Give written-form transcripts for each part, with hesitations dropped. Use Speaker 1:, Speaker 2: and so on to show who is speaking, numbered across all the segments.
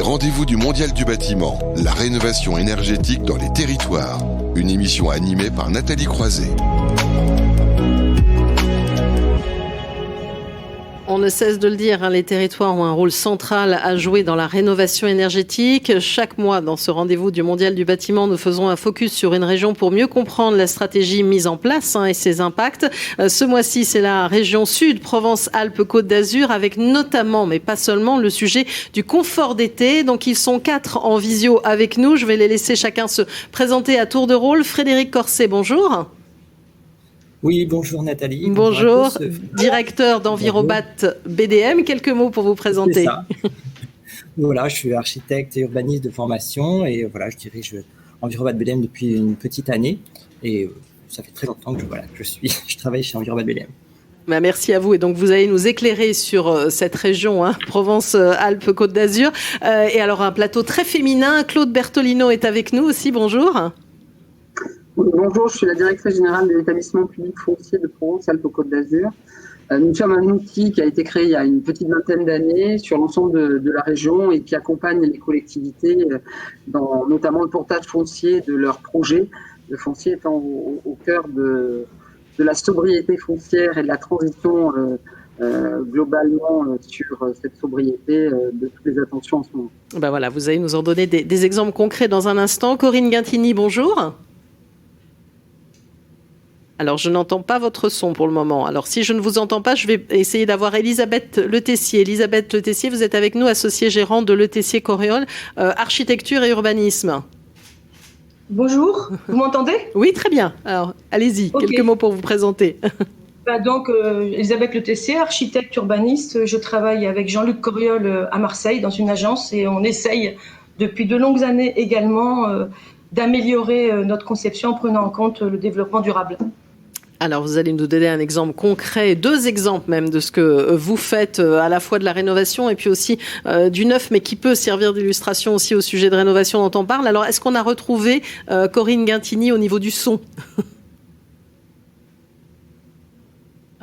Speaker 1: rendez-vous du Mondial du bâtiment, la rénovation énergétique dans les territoires. Une émission animée par Nathalie Croiset.
Speaker 2: On ne cesse de le dire, les territoires ont un rôle central à jouer dans la rénovation énergétique. Chaque mois, dans ce rendez-vous du Mondial du bâtiment, nous faisons un focus sur une région pour mieux comprendre la stratégie mise en place et ses impacts. Ce mois-ci, c'est la région Sud, Provence-Alpes-Côte d'Azur, avec notamment, mais pas seulement, le sujet du confort d'été. Donc, ils sont 4 en visio avec nous. Je vais les laisser chacun se présenter à tour de rôle. Frédéric Corset, bonjour.
Speaker 3: Oui, bonjour Nathalie.
Speaker 2: Bonjour, directeur d'Envirobat BDM. Quelques mots pour vous présenter.
Speaker 3: C'est ça. Voilà, je suis architecte et urbaniste de formation et voilà, je dirige Envirobat BDM depuis une petite année et ça fait très longtemps que je travaille chez Envirobat BDM.
Speaker 2: Merci à vous. Et donc, vous allez nous éclairer sur cette région, Provence-Alpes-Côte d'Azur. Et alors, un plateau très féminin. Claude Bertolino est avec nous aussi. Bonjour.
Speaker 4: Bonjour, je suis la directrice générale de l'établissement public foncier de Provence-Alpes-Côte d'Azur. Nous sommes un outil qui a été créé il y a une petite vingtaine d'années sur l'ensemble de la région et qui accompagne les collectivités dans notamment le portage foncier de leurs projets, le foncier étant au cœur de la sobriété foncière et de la transition globalement sur cette sobriété de toutes les attentions en ce moment.
Speaker 2: Ben voilà, vous allez nous en donner des exemples concrets dans un instant. Corinne Guintini, bonjour. Alors, je n'entends pas votre son pour le moment. Alors, si je ne vous entends pas, je vais essayer d'avoir Elisabeth Le Tessier. Elisabeth Le Tessier, vous êtes avec nous, associée gérante de Le Tessier Corréol, architecture et urbanisme.
Speaker 5: Bonjour, vous m'entendez ?
Speaker 2: Oui, très bien. Alors, allez-y, okay. Quelques mots pour vous présenter.
Speaker 5: Donc, Elisabeth Le Tessier, architecte urbaniste. Je travaille avec Jean-Luc Corréol à Marseille dans une agence et on essaye depuis de longues années également d'améliorer notre conception en prenant en compte le développement durable.
Speaker 2: Alors, vous allez nous donner un exemple concret, 2 exemples même de ce que vous faites, à la fois de la rénovation et puis aussi du neuf, mais qui peut servir d'illustration aussi au sujet de rénovation dont on parle. Alors, est-ce qu'on a retrouvé Corinne Guintini au niveau du son ?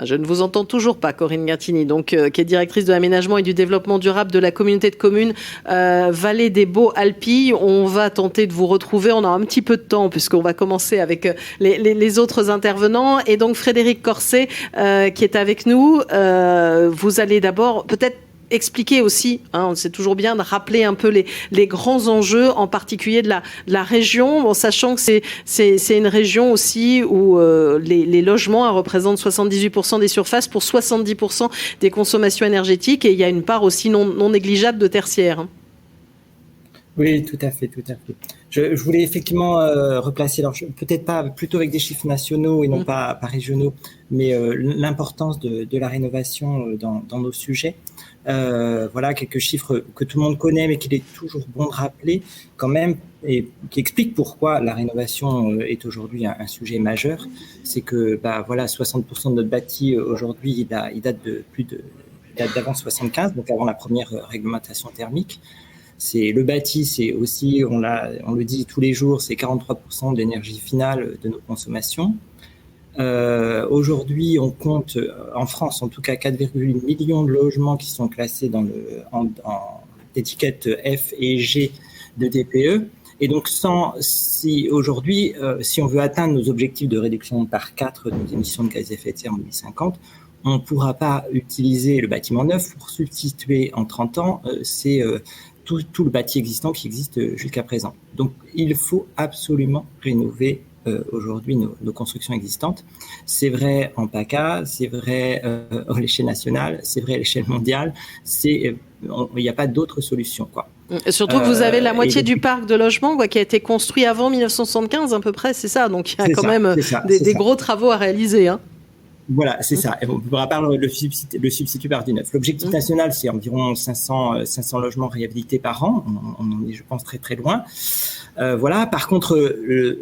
Speaker 2: Je ne vous entends toujours pas, Corinne Guintini, donc, qui est directrice de l'aménagement et du développement durable de la communauté de communes Vallée des Baux-Alpilles. On va tenter de vous retrouver. On a un petit peu de temps puisqu'on va commencer avec les autres intervenants. Et donc, Frédéric Corset, qui est avec nous, vous allez d'abord peut-être expliquer aussi, c'est toujours bien de rappeler un peu les grands enjeux, en particulier de la région, sachant que c'est une région aussi où les logements représentent 78% des surfaces pour 70% des consommations énergétiques et il y a une part aussi non négligeable de tertiaire.
Speaker 3: Oui, tout à fait. Je voulais effectivement replacer, alors peut-être pas plutôt avec des chiffres nationaux et non pas régionaux, mais l'importance de la rénovation dans nos sujets. Voilà quelques chiffres que tout le monde connaît, mais qu'il est toujours bon de rappeler quand même, et qui expliquent pourquoi la rénovation est aujourd'hui un sujet majeur. C'est que 60% de notre bâti aujourd'hui, il date d'avant 75, donc avant la première réglementation thermique. C'est le bâti, c'est aussi, on le dit tous les jours, c'est 43% de l'énergie finale de nos consommations. Aujourd'hui, on compte en France, en tout cas, 4,8 millions de logements qui sont classés en étiquette F et G de DPE. Et donc, aujourd'hui, si on veut atteindre nos objectifs de réduction par 4 de nos émissions de gaz à effet de serre en 2050, on ne pourra pas utiliser le bâtiment neuf pour substituer en 30 ans tout le bâti existant qui existe jusqu'à présent. Donc, il faut absolument rénover aujourd'hui nos constructions existantes. C'est vrai en PACA, c'est vrai à l'échelle nationale, c'est vrai à l'échelle mondiale. Il n'y a pas d'autre solution, quoi.
Speaker 2: Surtout que vous avez la moitié du parc de logements qui a été construit avant 1975 à peu près, c'est ça. Donc, il y a quand même des gros travaux à réaliser.
Speaker 3: Voilà, c'est ça. Et on pourra parler le substitut par du neuf. L'objectif national, c'est environ 500 logements réhabilités par an. On en est, je pense, très très loin. Voilà. Par contre,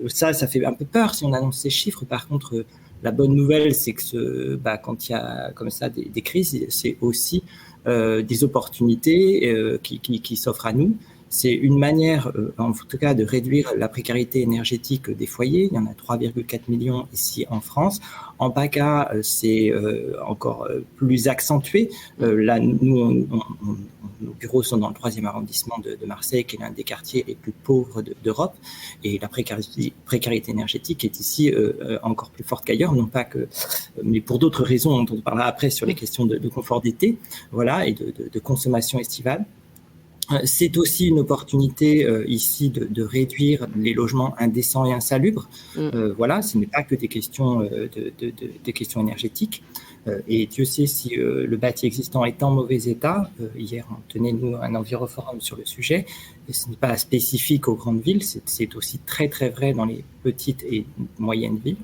Speaker 3: ça fait un peu peur si on annonce ces chiffres. Par contre, la bonne nouvelle, c'est que quand il y a comme ça des crises, c'est aussi des opportunités qui s'offrent à nous. C'est une manière, en tout cas, de réduire la précarité énergétique des foyers. Il y en a 3,4 millions ici en France. En PACA, c'est encore plus accentué. Là, nous, nos bureaux sont dans le 3e arrondissement de Marseille, qui est l'un des quartiers les plus pauvres d'Europe. Et la précarité énergétique est ici encore plus forte qu'ailleurs, non pas que, mais pour d'autres raisons dont on parlera après sur les questions de confort d'été, voilà, et de consommation estivale. C'est aussi une opportunité ici de réduire les logements indécents et insalubres. Voilà, ce n'est pas que des questions, des questions énergétiques. Et Dieu sait si le bâti existant est en mauvais état. Hier, on tenait nous un enviroforum sur le sujet. Et ce n'est pas spécifique aux grandes villes, c'est aussi très très vrai dans les petites et moyennes villes.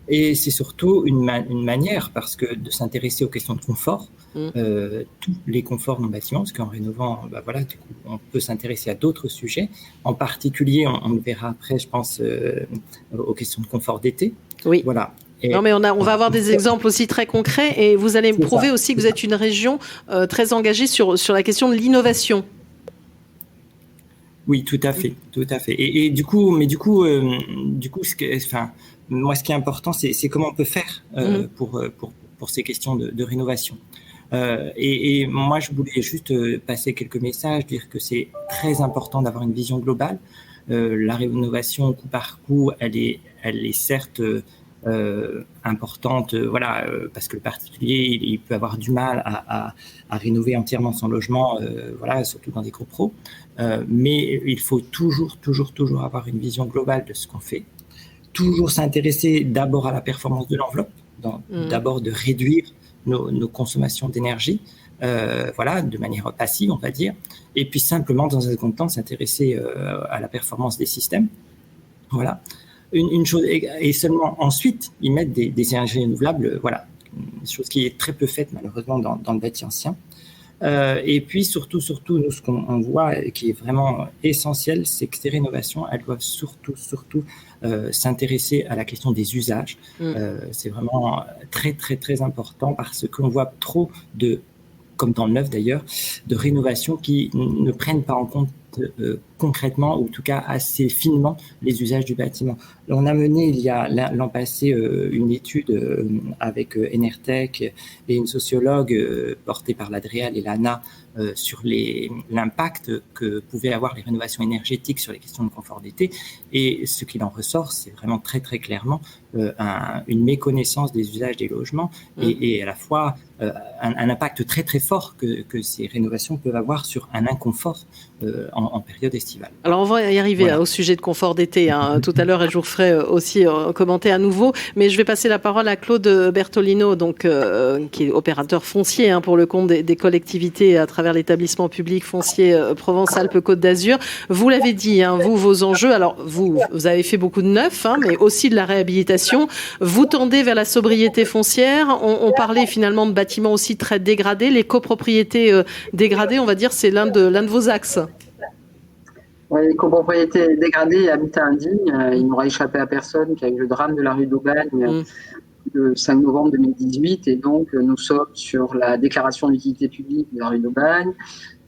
Speaker 3: Et c'est surtout une manière, parce que de s'intéresser aux questions de confort, tous les conforts dans le bâtiment, parce qu'en rénovant, voilà, du coup, on peut s'intéresser à d'autres sujets. En particulier, on le verra après, je pense, aux questions de confort d'été.
Speaker 2: Oui.
Speaker 3: Voilà.
Speaker 2: Non, mais on va avoir des exemples aussi très concrets, et vous allez me prouver aussi que vous êtes une région très engagée sur la question de l'innovation.
Speaker 3: Oui, tout à fait, tout à fait. Et du coup, moi, ce qui est important, c'est comment on peut faire pour ces questions de rénovation. Et moi, je voulais juste passer quelques messages, dire que c'est très important d'avoir une vision globale. La rénovation coup par coup, elle est certes importante, voilà, parce que le particulier, il peut avoir du mal à rénover entièrement son logement, voilà, surtout dans des gros pros. Mais il faut toujours avoir une vision globale de ce qu'on fait. Toujours s'intéresser d'abord à la performance de l'enveloppe, d'abord de réduire nos consommations d'énergie, voilà, de manière passive, on va dire, et puis simplement, dans un second temps, s'intéresser à la performance des systèmes. Voilà. Une chose, et seulement ensuite, y mettre des énergies renouvelables, voilà, une chose qui est très peu faite, malheureusement, dans le bâti ancien. Et puis, surtout, nous, ce qu'on voit et qui est vraiment essentiel, c'est que ces rénovations, elles doivent surtout s'intéresser à la question des usages. C'est vraiment très, très, très important parce qu'on voit trop comme dans le neuf d'ailleurs, de rénovations qui ne prennent pas en compte concrètement, ou en tout cas assez finement, les usages du bâtiment. On a mené il y a l'an passé une étude avec Enertech et une sociologue portée par l'Adréal et l'ANA sur l'impact que pouvaient avoir les rénovations énergétiques sur les questions de confort d'été. Et ce qu'il en ressort, c'est vraiment très très clairement une méconnaissance des usages des logements et à la fois un impact très très fort que ces rénovations peuvent avoir sur un inconfort en période estivale.
Speaker 2: Alors on va y arriver au sujet de confort d'été tout à l'heure, et je vous ferai aussi commenter à nouveau, mais je vais passer la parole à Claude Bertolino, donc qui est opérateur foncier pour le compte des collectivités à travers l'établissement public foncier Provence-Alpes-Côte d'Azur. Vous l'avez dit, vos enjeux, alors vous avez fait beaucoup de neuf, mais aussi de la réhabilitation. Vous tendez vers la sobriété foncière. On parlait finalement de bâtiments aussi très dégradés. Les copropriétés dégradées, on va dire, c'est l'un de vos axes.
Speaker 4: Oui, les copropriétés dégradées et habitat indigne, il n'aura échappé à personne qu'il y a eu le drame de la rue d'Aubagne le 5 novembre 2018. Et donc, nous sommes sur la déclaration d'utilité publique de la rue d'Aubagne.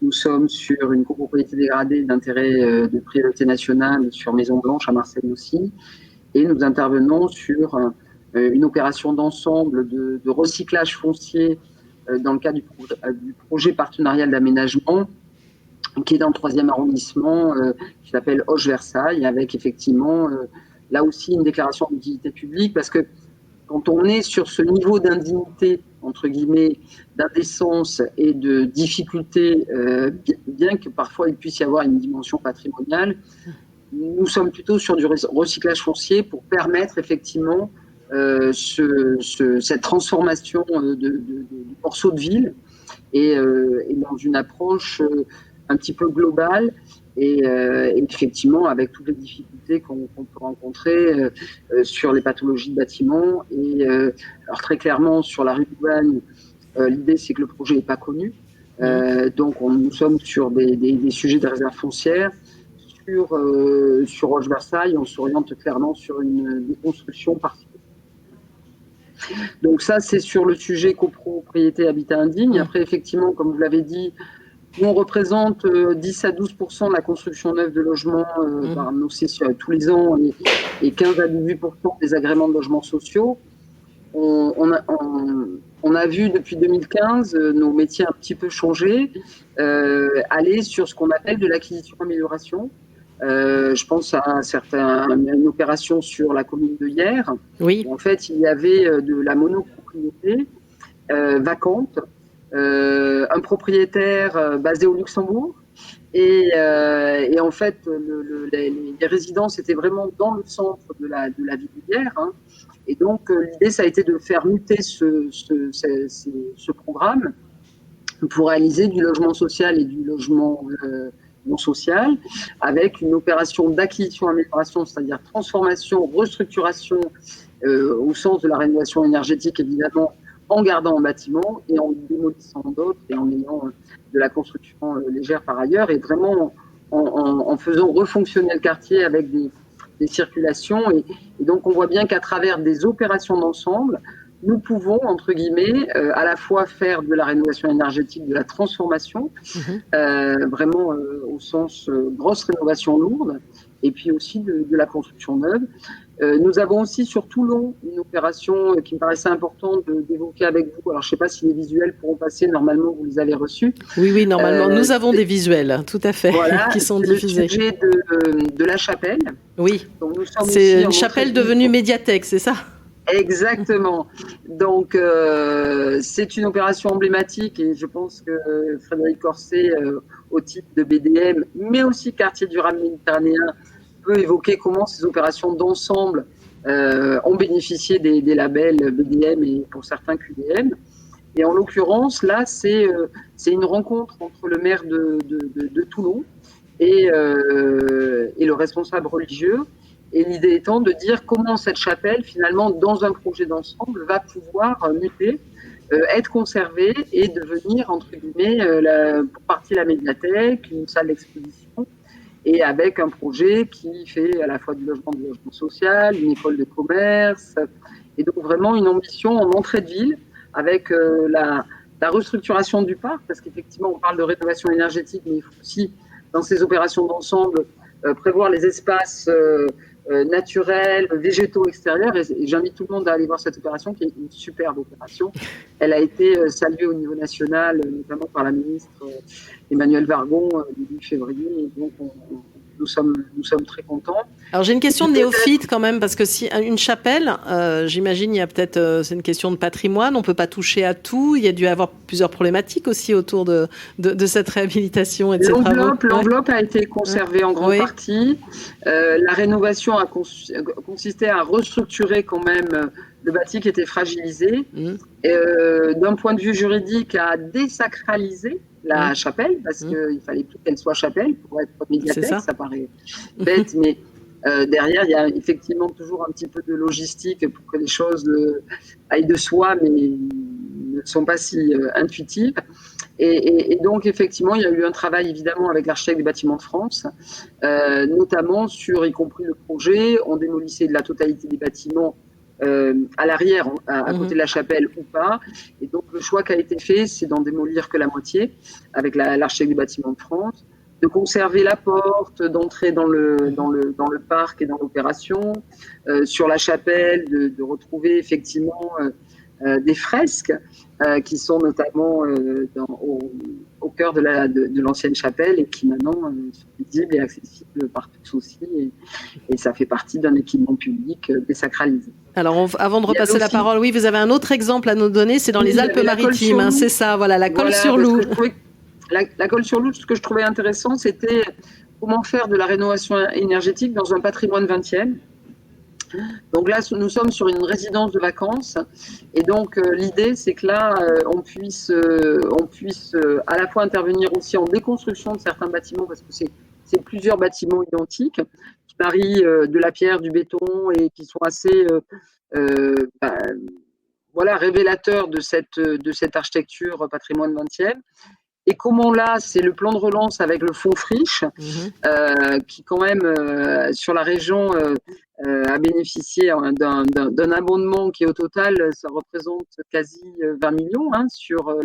Speaker 4: Nous sommes sur une copropriété dégradée d'intérêt de priorité nationale sur Maison Blanche à Marseille aussi. Et nous intervenons sur une opération d'ensemble de recyclage foncier dans le cadre du projet partenarial d'aménagement qui est dans le 3e arrondissement, qui s'appelle Hoche-Versailles, avec effectivement là aussi une déclaration d'utilité publique, parce que quand on est sur ce niveau d'indignité, entre guillemets, d'indécence et de difficulté, bien que parfois il puisse y avoir une dimension patrimoniale, nous sommes plutôt sur du recyclage foncier pour permettre effectivement cette transformation de morceaux de ville et dans une approche un petit peu globale et effectivement avec toutes les difficultés qu'on peut rencontrer sur les pathologies de bâtiments. Et alors très clairement sur la rue d'Aubagne, l'idée c'est que le projet n'est pas connu. Donc nous sommes sur des sujets de réserve foncière. Sur Roche-Versailles, on s'oriente clairement sur une déconstruction partielle. Donc ça, c'est sur le sujet copropriété habitat indigne. Après, effectivement, comme vous l'avez dit, nous, on représente 10 à 12% de la construction neuve de logements par nos sessions tous les ans et 15 à 18% des agréments de logements sociaux. On on a vu depuis 2015 nos métiers un petit peu changer, aller sur ce qu'on appelle de l'acquisition-amélioration. Je pense à une opération sur la commune de Hyères.
Speaker 2: Oui.
Speaker 4: En fait, il y avait de la monopropriété vacante, un propriétaire basé au Luxembourg. Et en fait, les résidences étaient vraiment dans le centre de la ville d'Hyères. Hein. Et donc, l'idée, ça a été de faire muter ce programme pour réaliser du logement social et du logement non social, avec une opération d'acquisition-amélioration, c'est-à-dire transformation, restructuration au sens de la rénovation énergétique, évidemment, en gardant un bâtiment et en démolissant d'autres et en ayant de la construction légère par ailleurs, et vraiment en faisant refonctionner le quartier avec des circulations. Et donc, on voit bien qu'à travers des opérations d'ensemble, nous pouvons, entre guillemets, à la fois faire de la rénovation énergétique, de la transformation, vraiment au sens grosse rénovation lourde, et puis aussi de la construction neuve. Nous avons aussi sur Toulon une opération qui me paraissait importante d'évoquer avec vous. Alors, je ne sais pas si les visuels pourront passer. Normalement, vous les avez reçus.
Speaker 2: Oui, normalement. Nous avons des visuels, tout à fait,
Speaker 4: voilà,
Speaker 2: qui sont diffusés.
Speaker 4: Le sujet de la chapelle.
Speaker 2: Oui, c'est une chapelle devenue médiathèque, c'est ça ?
Speaker 4: Exactement. Donc, c'est une opération emblématique et je pense que Frédéric Corset, au titre de BDM, mais aussi quartier durable méditerranéen, peut évoquer comment ces opérations d'ensemble ont bénéficié des labels BDM et pour certains QDM. Et en l'occurrence, là, c'est une rencontre entre le maire de Toulon et le responsable religieux. Et l'idée étant de dire comment cette chapelle, finalement, dans un projet d'ensemble, va pouvoir muter, être conservée et devenir, entre guillemets, pour partie la médiathèque, une salle d'exposition, et avec un projet qui fait à la fois du logement social, une école de commerce, et donc vraiment une ambition en entrée de ville, avec la restructuration du parc, parce qu'effectivement, on parle de rénovation énergétique, mais il faut aussi, dans ces opérations d'ensemble, prévoir les espaces naturels, végétaux extérieurs, et j'invite tout le monde à aller voir cette opération qui est une superbe opération. Elle a été saluée au niveau national, notamment par la ministre Emmanuelle Vargon début février, et donc nous sommes très contents.
Speaker 2: Alors j'ai une question de néophyte quand même, parce que si une chapelle, j'imagine il y a peut-être, c'est une question de patrimoine, on peut pas toucher à tout, il y a dû y avoir plusieurs problématiques aussi autour de cette réhabilitation et de ces travaux.
Speaker 4: L'enveloppe a été conservée en grande partie. La rénovation a consisté à restructurer quand même le bâti qui était fragilisé. D'un point de vue juridique, à désacraliser la chapelle, parce qu'il fallait plus qu'elle soit chapelle pour être médiathèque, ça paraît bête, mais derrière, il y a effectivement toujours un petit peu de logistique pour que les choses aillent de soi, mais ne sont pas si intuitives. Et donc, effectivement, il y a eu un travail, évidemment, avec l'architecte des bâtiments de France, notamment sur, y compris le projet, on démolissait de la totalité des bâtiments à l'arrière, à côté de la chapelle ou pas. Et donc, le choix qui a été fait, c'est d'en démolir que la moitié, avec l'architecte des bâtiments de France, de conserver la porte d'entrée dans le parc et dans l'opération, sur la chapelle, de retrouver effectivement des fresques qui sont notamment au cœur de l'ancienne chapelle et qui maintenant sont visibles et accessibles par tous aussi, et ça fait partie d'un équipement public désacralisé.
Speaker 2: Alors, avant de repasser la parole, oui, vous avez un autre exemple à nous donner, c'est dans les Alpes-Maritimes, hein, c'est ça, voilà, la Colle-sur-Loup.
Speaker 4: La Colle-sur-Loup, ce que je trouvais intéressant, c'était comment faire de la rénovation énergétique dans un patrimoine 20e. Donc là, nous sommes sur une résidence de vacances, et donc l'idée, c'est que là, on puisse à la fois intervenir aussi en déconstruction de certains bâtiments, parce que c'est plusieurs bâtiments identiques qui marient de la pierre, du béton, et qui sont assez révélateurs de cette architecture patrimoine 20e. Et comment là, c'est le plan de relance avec le fonds friche, qui quand même, sur la région, a bénéficié d'un abondement qui au total, ça représente quasi 20 millions sur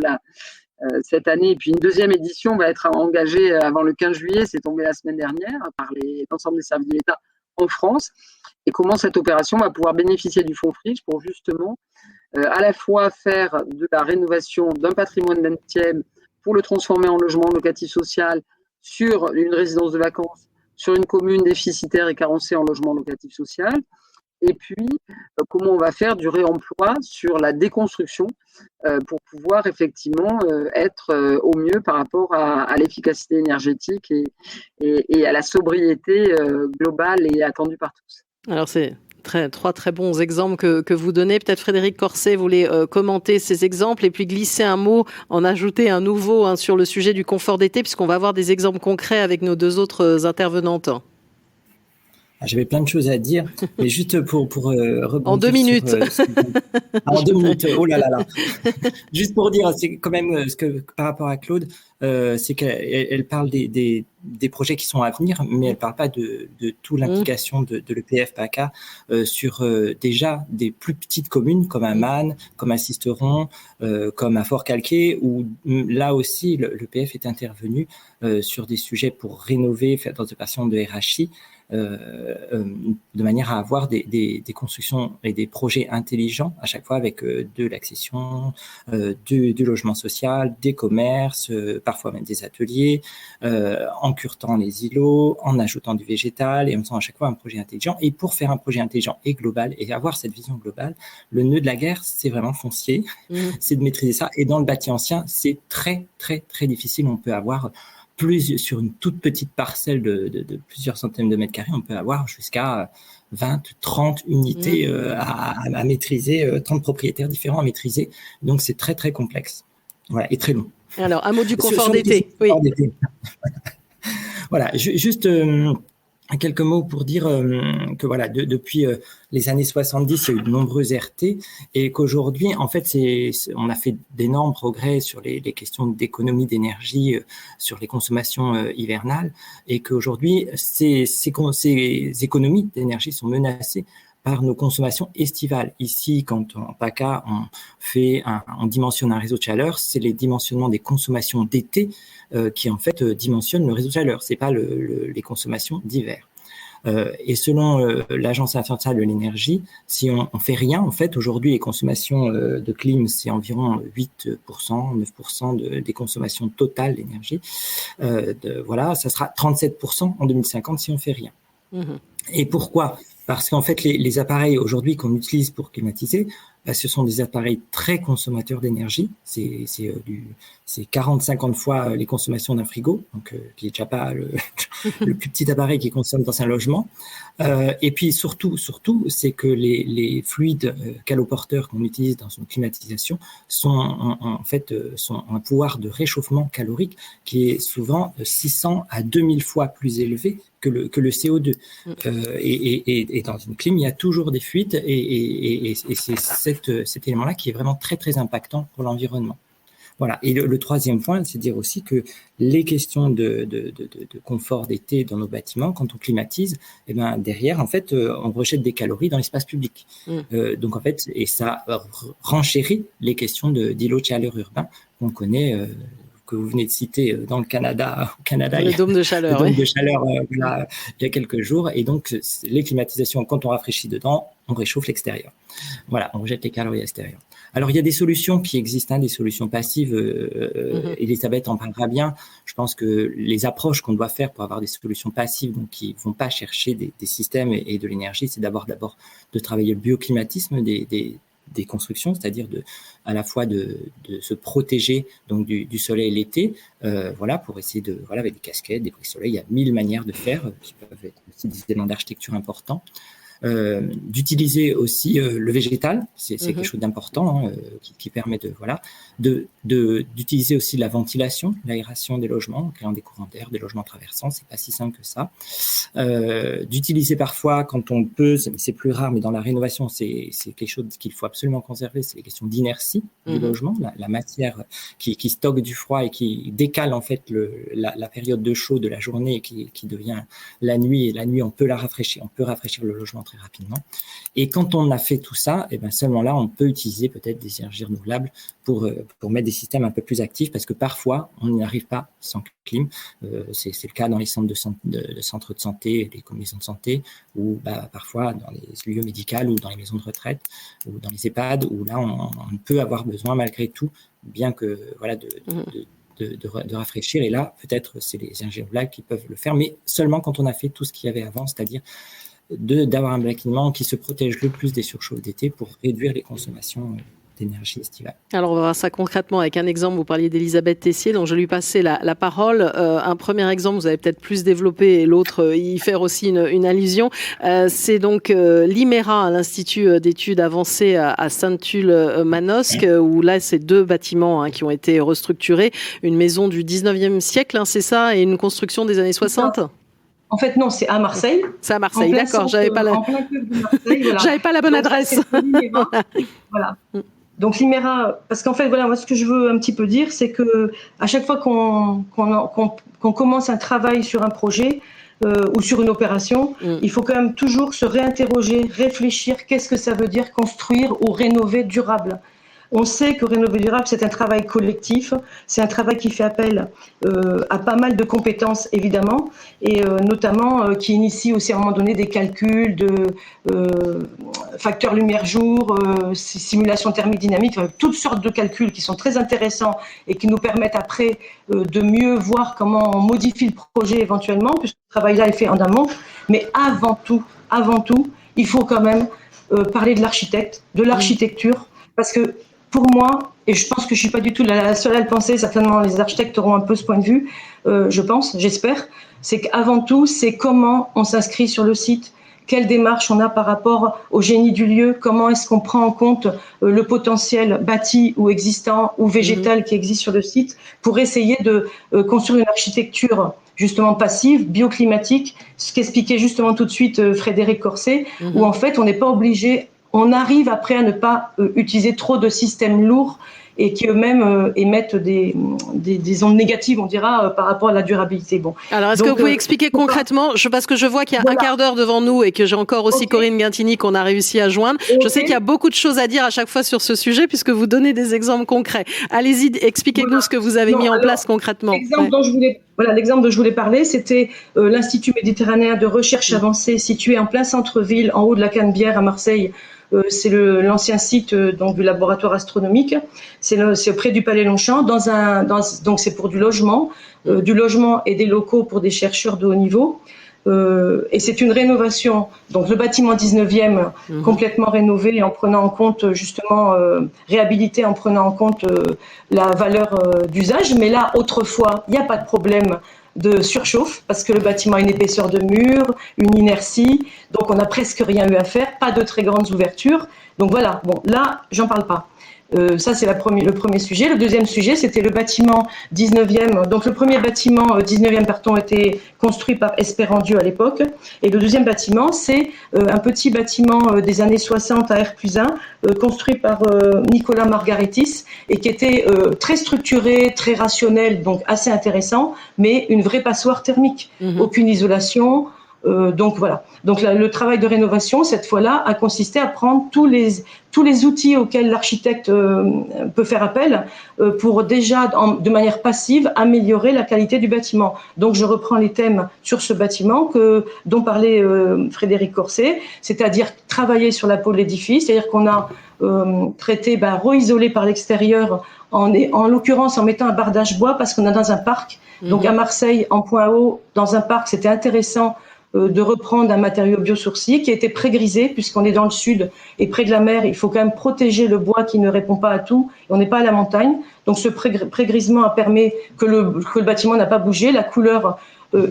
Speaker 4: cette année. Et puis une deuxième édition va être engagée avant le 15 juillet, c'est tombé la semaine dernière, par l'ensemble des services de l'État en France. Et comment cette opération va pouvoir bénéficier du fonds friche pour justement à la fois faire de la rénovation d'un patrimoine 20e pour le transformer en logement locatif social sur une résidence de vacances, sur une commune déficitaire et carencée en logement locatif social. Et puis, comment on va faire du réemploi sur la déconstruction pour pouvoir effectivement être au mieux par rapport à l'efficacité énergétique et à la sobriété globale et attendue par tous.
Speaker 2: Alors, c'est trois très bons exemples que vous donnez. Peut-être Frédéric Corset voulait commenter ces exemples et puis glisser un mot, en ajouter un nouveau sur le sujet du confort d'été, puisqu'on va avoir des exemples concrets avec nos deux autres intervenantes.
Speaker 3: J'avais plein de choses à dire, mais juste pour rebondir
Speaker 2: en 2 minutes.
Speaker 3: En 2 minutes, oh là là là. Juste pour dire, c'est quand même ce que par rapport à Claude, c'est qu'elle parle des projets qui sont à venir, mais elle parle pas de toute l'implication de l'EPF PACA sur déjà des plus petites communes comme à Man, comme à Sisteron, comme à Fort-Calquier, où là aussi l'EPF est intervenu sur des sujets pour rénover, faire des opérations de RHI. De manière à avoir des constructions et des projets intelligents à chaque fois avec de l'accession, du logement social, des commerces, parfois même des ateliers, en curtant les îlots, en ajoutant du végétal et en faisant à chaque fois un projet intelligent. Et pour faire un projet intelligent et global et avoir cette vision globale, le nœud de la guerre, c'est vraiment foncier, c'est de maîtriser ça. Et dans le bâti ancien, c'est très, très, très difficile. On peut avoir sur une toute petite parcelle de plusieurs centaines de mètres carrés, on peut avoir jusqu'à 20, 30 unités à maîtriser, 30 propriétaires différents à maîtriser. Donc, c'est très, très complexe. Voilà, et très long.
Speaker 2: Alors, un mot du confort d'été. Oui.
Speaker 3: Voilà, juste quelques mots pour dire que voilà, depuis les années 70, il y a eu de nombreuses RT et qu'aujourd'hui, en fait, on a fait d'énormes progrès sur les questions d'économie d'énergie, sur les consommations hivernales et qu'aujourd'hui, ces économies d'énergie sont menacées par nos consommations estivales. Ici, quand en PACA, on dimensionne un réseau de chaleur, c'est les dimensionnements des consommations d'été qui en fait dimensionnent le réseau de chaleur. C'est pas les consommations d'hiver. Et selon l'Agence internationale de l'énergie, si on fait rien, en fait, aujourd'hui, les consommations de clim, c'est environ 8%, 9% des consommations totales d'énergie. Voilà, ça sera 37% en 2050 si on fait rien. Et pourquoi ? Parce qu'en fait, les appareils aujourd'hui qu'on utilise pour climatiser, ce sont des appareils très consommateurs d'énergie. C'est 40-50 fois les consommations d'un frigo, donc qui est déjà pas le plus petit appareil qui consomme dans un logement. Et puis surtout, c'est que les fluides caloporteurs qu'on utilise dans une climatisation sont un pouvoir de réchauffement calorique qui est souvent 600 à 2000 fois plus élevé que le CO2. Et dans une clim, il y a toujours des fuites et c'est cet élément-là qui est vraiment très, très impactant pour l'environnement. Voilà. Et le troisième point, c'est de dire aussi que les questions de confort d'été dans nos bâtiments, quand on climatise, eh ben, derrière, en fait, on rejette des calories dans l'espace public. Donc, en fait, et ça renchérit les questions d'îlots de chaleur urbains qu'on connaît, que vous venez de citer dans le Canada. Au Canada,
Speaker 2: le dôme de chaleur.
Speaker 3: Le dôme de chaleur, il y a quelques jours. Et donc, les climatisations, quand on rafraîchit dedans, on réchauffe l'extérieur. Voilà, on rejette les calories extérieures. Alors, il y a des solutions qui existent, des solutions passives. Elisabeth en parlera bien. Je pense que les approches qu'on doit faire pour avoir des solutions passives, donc qui vont pas chercher des systèmes et de l'énergie, c'est d'abord de travailler le bioclimatisme des constructions, c'est-à-dire à la fois de se protéger donc du soleil l'été, voilà, pour essayer avec des casquettes, des briques-soleil, il y a 1000 manières de faire qui peuvent être aussi des éléments d'architecture importants. D'utiliser aussi le végétal, c'est quelque chose d'important qui permet d'utiliser aussi la ventilation, l'aération des logements, en créant des courants d'air, des logements traversants, c'est pas si simple que ça. D'utiliser parfois quand on peut, c'est plus rare, mais dans la rénovation, c'est quelque chose qu'il faut absolument conserver, c'est les questions d'inertie du logement, la matière qui stocke du froid et qui décale en fait la période de chaud de la journée qui devient la nuit, et la nuit on peut rafraîchir le logement très rapidement. Et quand on a fait tout ça, et ben seulement là, on peut utiliser peut-être des énergies renouvelables pour mettre des systèmes un peu plus actifs, parce que parfois, on n'y arrive pas sans clim. C'est le cas dans les centres de centres de santé, les maisons de santé, ou parfois dans les lieux médicaux ou dans les maisons de retraite, ou dans les EHPAD, où là, on peut avoir besoin malgré tout, bien que voilà, de rafraîchir. Et là, peut-être, c'est les énergies renouvelables qui peuvent le faire, mais seulement quand on a fait tout ce qu'il y avait avant, c'est-à-dire d'avoir un bâtiment qui se protège le plus des surchauffes d'été pour réduire les consommations d'énergie estivale.
Speaker 2: Alors, on va voir ça concrètement avec un exemple. Vous parliez d'Elisabeth Tessier, donc je lui passais la parole. Un premier exemple, vous avez peut-être plus développé, et l'autre y faire aussi une allusion. C'est donc l'IMERA, l'Institut d'études avancées à Saint-Tulle-Manosque, où là, c'est 2 bâtiments qui ont été restructurés. Une maison du 19e siècle, c'est ça, et une construction des années 60 ?
Speaker 5: En fait, non, c'est à Marseille.
Speaker 2: C'est à Marseille, d'accord. J'avais pas la bonne adresse.
Speaker 5: Voilà. Donc l'IMERA, parce qu'en fait, voilà, moi ce que je veux un petit peu dire, c'est que à chaque fois qu'on commence un travail sur un projet ou sur une opération, il faut quand même toujours se réinterroger, réfléchir, qu'est-ce que ça veut dire construire ou rénover durable. On sait que rénover durable, c'est un travail collectif, c'est un travail qui fait appel à pas mal de compétences, évidemment, et notamment qui initie aussi à un moment donné des calculs de facteurs lumière-jour, simulation thermique dynamique, toutes sortes de calculs qui sont très intéressants et qui nous permettent après de mieux voir comment on modifie le projet éventuellement, puisque ce travail-là est fait en amont. Mais avant tout, il faut quand même parler de l'architecte, de l'architecture, parce que pour moi, et je pense que je ne suis pas du tout la seule à le penser, certainement les architectes auront un peu ce point de vue, je pense, j'espère, c'est qu'avant tout, c'est comment on s'inscrit sur le site, quelle démarche on a par rapport au génie du lieu, comment est-ce qu'on prend en compte le potentiel bâti ou existant ou végétal qui existe sur le site pour essayer de construire une architecture justement passive, bioclimatique, ce qu'expliquait justement tout de suite Frédéric Corset, où en fait on n'est pas obligé. On arrive après à ne pas utiliser trop de systèmes lourds et qui eux-mêmes émettent des ondes négatives, on dira, par rapport à la durabilité. Bon.
Speaker 2: Alors, est-ce que vous pouvez expliquer concrètement, parce que je vois qu'il y a un quart d'heure devant nous et que j'ai encore aussi Corinne Guintini qu'on a réussi à joindre. Je sais qu'il y a beaucoup de choses à dire à chaque fois sur ce sujet puisque vous donnez des exemples concrets. Allez-y, expliquez-nous ce que vous avez mis en place concrètement.
Speaker 5: L'exemple dont je voulais parler, c'était l'Institut méditerranéen de recherche avancée situé en plein centre-ville, en haut de la Canebière à Marseille. C'est l'ancien site donc du laboratoire astronomique. C'est près du Palais Longchamp. Donc c'est pour du logement et des locaux pour des chercheurs de haut niveau. Et c'est une rénovation. Donc le bâtiment 19e complètement rénové en prenant en compte justement réhabilité en prenant en compte la valeur d'usage. Mais là autrefois il n'y a pas de problème de surchauffe parce que le bâtiment a une épaisseur de mur, une inertie, donc on n'a presque rien eu à faire, pas de très grandes ouvertures. Donc voilà, bon là j'en parle pas. Ça c'est le premier sujet. Le deuxième sujet c'était le bâtiment 19e. Donc le premier bâtiment 19e était construit par Espérandieu à l'époque. Et le deuxième bâtiment c'est un petit bâtiment des années 60 à R+1 construit par Nicolas Margaretis et qui était très structuré, très rationnel, donc assez intéressant, mais une vraie passoire thermique. Aucune isolation. Donc voilà. Donc le travail de rénovation cette fois-là a consisté à prendre tous les outils auxquels l'architecte peut faire appel pour déjà de manière passive améliorer la qualité du bâtiment. Donc je reprends les thèmes sur ce bâtiment dont parlait Frédéric Corset, c'est-à-dire travailler sur la peau de l'édifice, c'est-à-dire qu'on a traité, re-isolé par l'extérieur en l'occurrence en mettant un bardage bois parce qu'on est dans un parc. Donc à Marseille en point haut dans un parc c'était intéressant de reprendre un matériau biosourcé qui a été pré-grisé puisqu'on est dans le sud et près de la mer, il faut quand même protéger le bois qui ne répond pas à tout. Et on n'est pas à la montagne, donc ce pré-grisement a permis que le bâtiment n'a pas bougé. La couleur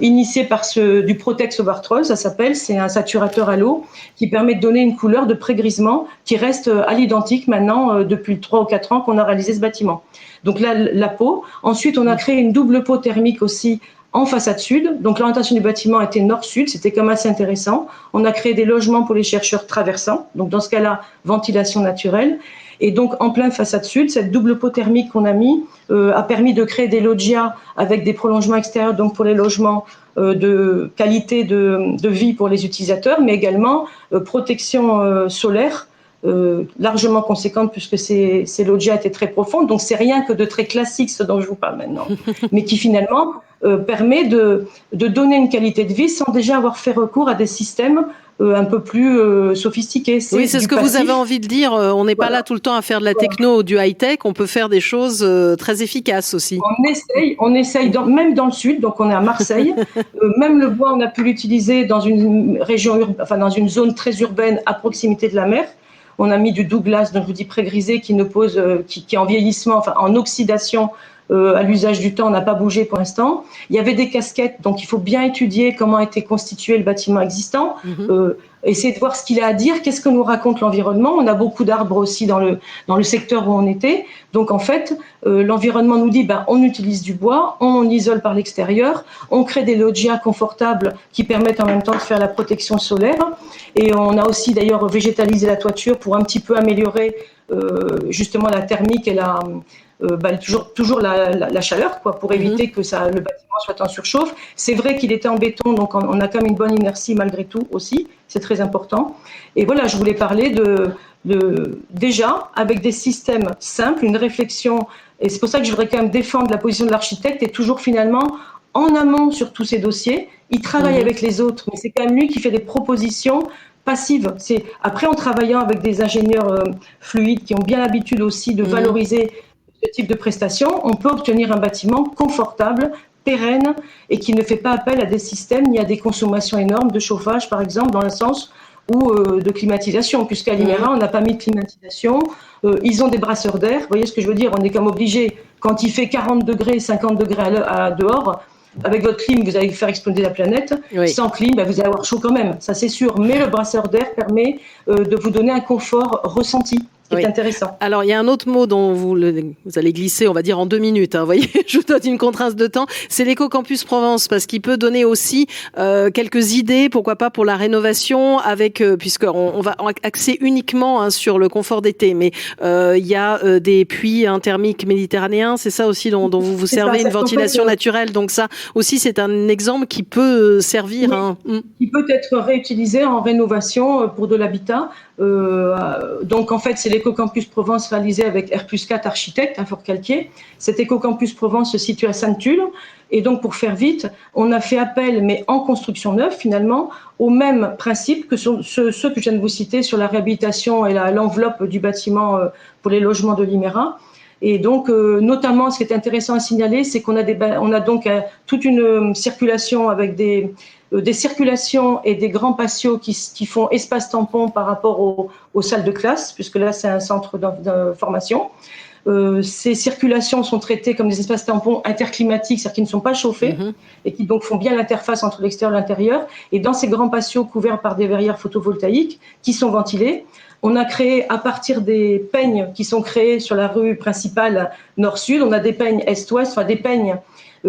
Speaker 5: initiée par du Protex Overtroll, ça s'appelle, c'est un saturateur à l'eau qui permet de donner une couleur de pré-grisement qui reste à l'identique maintenant depuis 3 ou 4 ans qu'on a réalisé ce bâtiment. Donc là, la peau. Ensuite, on a créé une double peau thermique aussi en façade sud. Donc l'orientation du bâtiment était nord-sud, c'était quand même assez intéressant. On a créé des logements pour les chercheurs traversants, donc dans ce cas-là, ventilation naturelle. Et donc en pleine façade sud, cette double peau thermique qu'on a mis a permis de créer des loggias avec des prolongements extérieurs, donc pour les logements de qualité de vie pour les utilisateurs, mais également protection solaire largement conséquente puisque ces loggias étaient très profondes. Donc c'est rien que de très classique ce dont je vous parle maintenant, mais qui finalement permet de donner une qualité de vie sans déjà avoir fait recours à des systèmes un peu plus sophistiqués.
Speaker 2: Oui, c'est ce que vous avez envie de dire. On n'est pas là tout le temps à faire de la techno ou du high-tech. On peut faire des choses très efficaces aussi.
Speaker 5: On essaye même dans le sud. Donc on est à Marseille. Même le bois, on a pu l'utiliser dans une région, dans une zone très urbaine à proximité de la mer. On a mis du Douglas, donc je vous dis pré-grisé, qui est en vieillissement, en oxydation à l'usage du temps, on n'a pas bougé pour l'instant. Il y avait des casquettes, donc il faut bien étudier comment a été constitué le bâtiment existant, essayer de voir ce qu'il a à dire, qu'est-ce que nous raconte l'environnement. On a beaucoup d'arbres aussi dans le secteur où on était. Donc en fait, l'environnement nous dit on utilise du bois, on isole par l'extérieur, on crée des loggias confortables qui permettent en même temps de faire la protection solaire. Et on a aussi d'ailleurs végétalisé la toiture pour un petit peu améliorer justement la thermique et toujours la chaleur, pour éviter que le bâtiment soit en surchauffe. C'est vrai qu'il était en béton, donc on a quand même une bonne inertie malgré tout aussi, c'est très important. Et voilà, je voulais parler déjà, avec des systèmes simples, une réflexion, et c'est pour ça que je voudrais quand même défendre la position de l'architecte, et toujours finalement en amont sur tous ces dossiers. Il travaille avec les autres, mais c'est quand même lui qui fait des propositions passives. Après, en travaillant avec des ingénieurs fluides qui ont bien l'habitude aussi de valoriser ce type de prestations, on peut obtenir un bâtiment confortable, pérenne et qui ne fait pas appel à des systèmes ni à des consommations énormes de chauffage, par exemple, dans le sens ou de climatisation, puisqu'à l'Imera, on n'a pas mis de climatisation. Ils ont des brasseurs d'air. Vous voyez ce que je veux dire? On est comme obligé, quand il fait 40 degrés, 50 degrés dehors, avec votre clim, vous allez faire exploser la planète. Oui. Sans clim, vous allez avoir chaud quand même, ça c'est sûr. Mais le brasseur d'air permet de vous donner un confort ressenti. C'est intéressant.
Speaker 2: Alors, il y a un autre mot dont vous allez glisser, on va dire en 2 minutes. Vous voyez, je vous donne une contrainte de temps. C'est l'éco-campus Provence, parce qu'il peut donner aussi quelques idées, pourquoi pas pour la rénovation, puisqu'on va axer uniquement sur le confort d'été. Mais il y a des puits thermiques méditerranéens, c'est ça aussi dont vous servez, une ventilation naturelle. Donc ça aussi, c'est un exemple qui peut servir.
Speaker 5: Oui, qui peut être réutilisé en rénovation pour de l'habitat. Donc en fait, c'est l'éco-campus Provence réalisé avec R+4 Architectes, Fort Calquier. Cet éco-campus Provence se situe à Sainte-Tulle. Et donc, pour faire vite, on a fait appel, mais en construction neuve, finalement, au même principe que ceux que je viens de vous citer sur la réhabilitation et l'enveloppe du bâtiment pour les logements de l'Imera. Et donc, notamment, ce qui est intéressant à signaler, c'est qu'on a donc toute une circulation avec des circulations et des grands patios qui font espace tampon par rapport aux salles de classe, puisque là, c'est un centre de formation. Ces circulations sont traitées comme des espaces tampons interclimatiques, c'est-à-dire qui ne sont pas chauffés et qui donc font bien l'interface entre l'extérieur et l'intérieur. Et dans ces grands patios couverts par des verrières photovoltaïques qui sont ventilées, on a créé, à partir des peignes qui sont créés sur la rue principale nord-sud, on a des peignes est-ouest, des peignes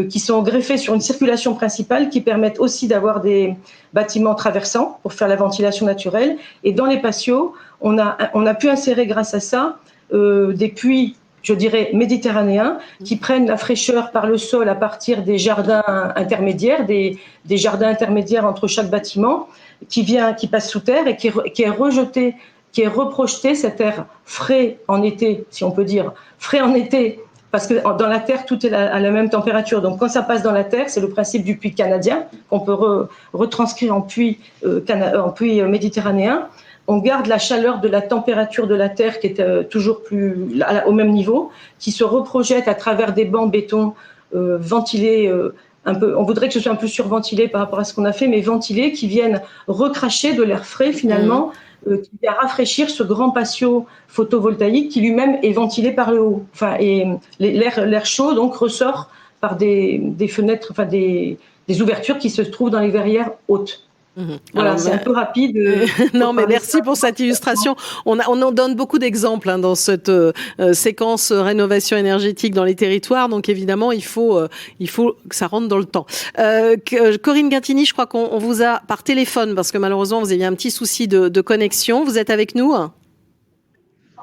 Speaker 5: qui sont greffés sur une circulation principale qui permettent aussi d'avoir des bâtiments traversants pour faire la ventilation naturelle. Et dans les patios, on a pu insérer grâce à ça des puits, je dirais, méditerranéens qui prennent la fraîcheur par le sol à partir des jardins intermédiaires, des jardins intermédiaires entre chaque bâtiment qui passe sous terre et qui est rejeté, qui est reprojeté, cet air frais en été, si on peut dire, frais en été, parce que dans la terre, tout est à la même température. Donc, quand ça passe dans la terre, c'est le principe du puits canadien, qu'on peut retranscrire en puits méditerranéen. On garde la chaleur de la température de la terre qui est toujours au même niveau, qui se reprojette à travers des bancs béton ventilés un peu. On voudrait que ce soit un peu surventilé par rapport à ce qu'on a fait, mais ventilés qui viennent recracher de l'air frais finalement, qui vient rafraîchir ce grand patio photovoltaïque qui lui-même est ventilé par le haut. Et l'air chaud donc ressort par des fenêtres, des ouvertures qui se trouvent dans les verrières hautes. Voilà,
Speaker 2: Alors,
Speaker 5: c'est un peu rapide.
Speaker 2: non, mais merci pour cette illustration. On en donne beaucoup d'exemples dans cette séquence rénovation énergétique dans les territoires. Donc évidemment, il faut que ça rentre dans le temps. Corinne Gintini, je crois qu'on vous a par téléphone parce que malheureusement vous aviez un petit souci de connexion. Vous êtes avec nous ?